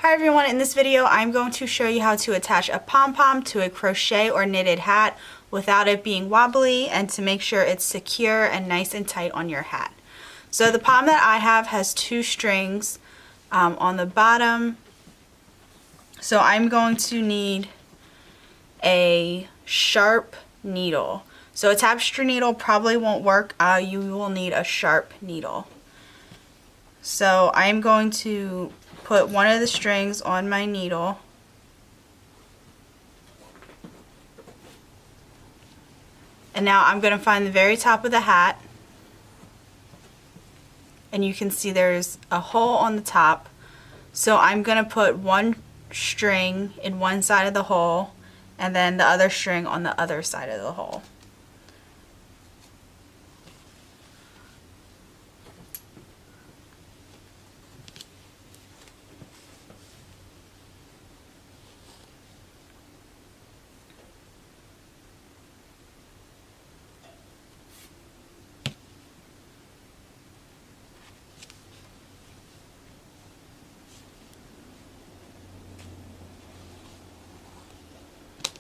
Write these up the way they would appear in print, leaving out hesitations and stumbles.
Hi everyone, in this video I'm going to show you how to attach a pom-pom to a crochet or knitted hat without it being wobbly and to make sure it's secure and nice and tight on your hat. So the pom that I have has two strings on the bottom, so I'm going to need a sharp needle. So a tapestry needle probably won't work, you will need a sharp needle. So I'm going to put one of the strings on my needle and now I'm going to find the very top of the hat, and you can see there's a hole on the top, so I'm going to put one string in one side of the hole and then the other string on the other side of the hole.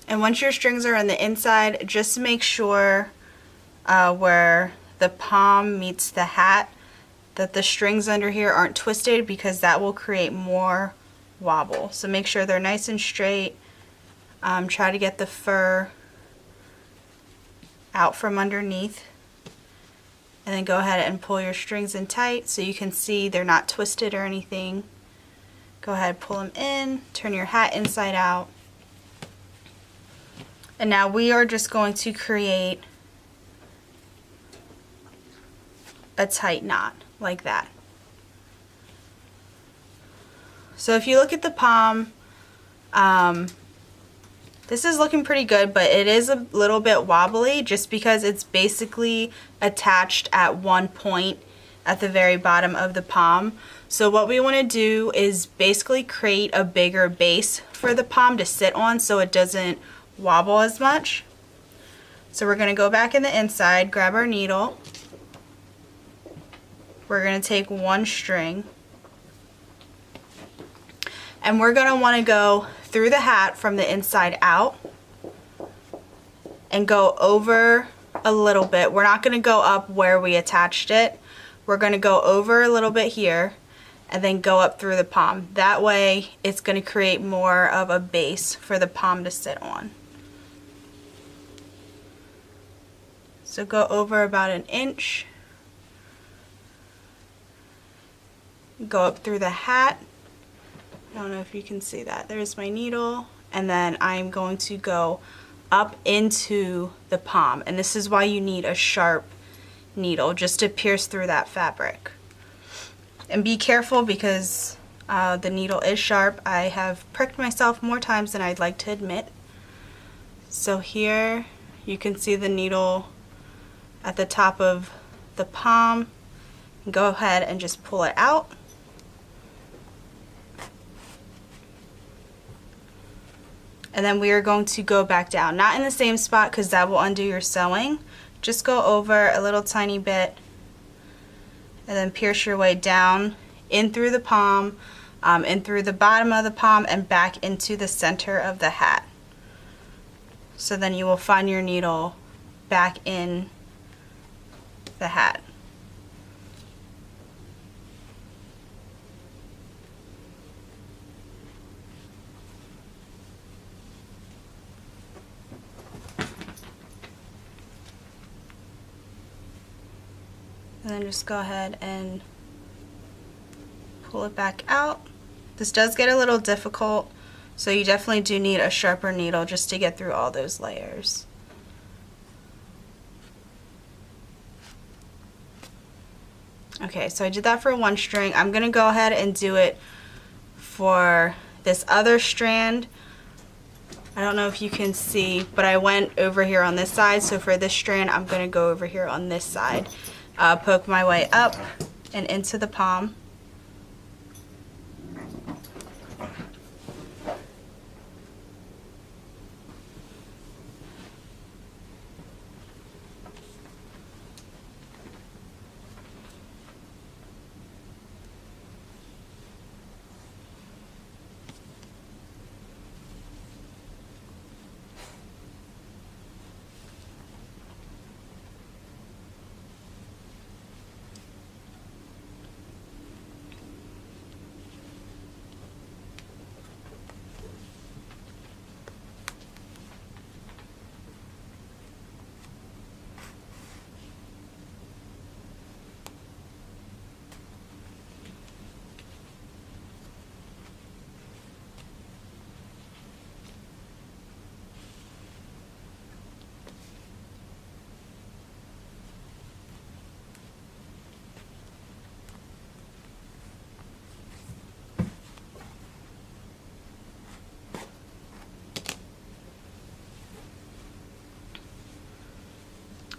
And once your strings are on the inside, just make sure where the pom meets the hat that the strings under here aren't twisted, because that will create more wobble. So make sure they're nice and straight. Try to get the fur out from underneath. And then go ahead and pull your strings in tight so you can see they're not twisted or anything. Go ahead, pull them in, turn your hat inside out. And now we are just going to create a tight knot like that. So if you look at the pom, this is looking pretty good, but it is a little bit wobbly just because it's basically attached at one point at the very bottom of the pom. So what we want to do is basically create a bigger base for the pom to sit on so it doesn't wobble as much. So we're going to go back in the inside, grab our needle. We're going to take one string and we're going to want to go through the hat from the inside out and go over a little bit. We're not going to go up where we attached it. We're going to go over a little bit here and then go up through the pom. That way it's going to create more of a base for the pom to sit on. So go over about an inch, go up through the hat. I don't know if you can see that. There's my needle, and then I'm going to go up into the pom, and this is why you need a sharp needle, just to pierce through that fabric. And be careful because the needle is sharp. I have pricked myself more times than I'd like to admit. So here you can see the needle at the top of the pom. Go ahead and just pull it out. And then we are going to go back down, not in the same spot because that will undo your sewing. Just go over a little tiny bit and then pierce your way down in through the pom, in through the bottom of the pom, and back into the center of the hat. So then you will find your needle back in the hat. And then just go ahead and pull it back out. This does get a little difficult, so you definitely do need a sharper needle just to get through all those layers. Okay, so I did that for one string. I'm going to go ahead and do it for this other strand. I don't know if you can see, but I went over here on this side, so for this strand I'm going to go over here on this side. Poke my way up and into the pom.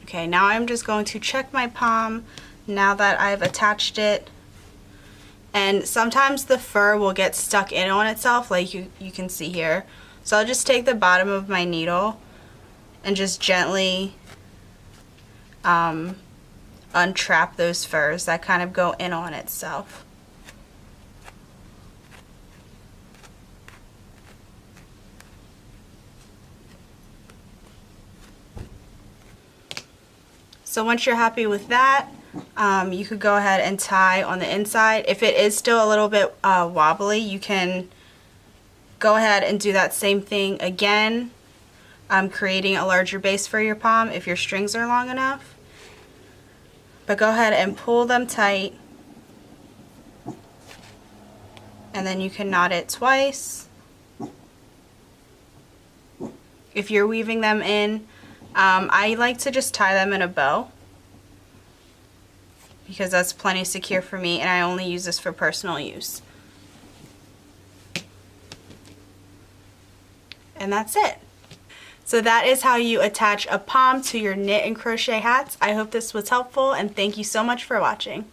Okay, now I'm just going to check my pom now that I've attached it. And sometimes the fur will get stuck in on itself, like you can see here. So I'll just take the bottom of my needle and just gently untrap those furs that kind of go in on itself. So once you're happy with that, you could go ahead and tie on the inside. If it is still a little bit wobbly, you can go ahead and do that same thing again, creating a larger base for your pom if your strings are long enough. But go ahead and pull them tight, and then you can knot it twice. If you're weaving them in, I like to just tie them in a bow because that's plenty secure for me, and I only use this for personal use. And that's it. So that is how you attach a pom to your knit and crochet hats. I hope this was helpful, and thank you so much for watching.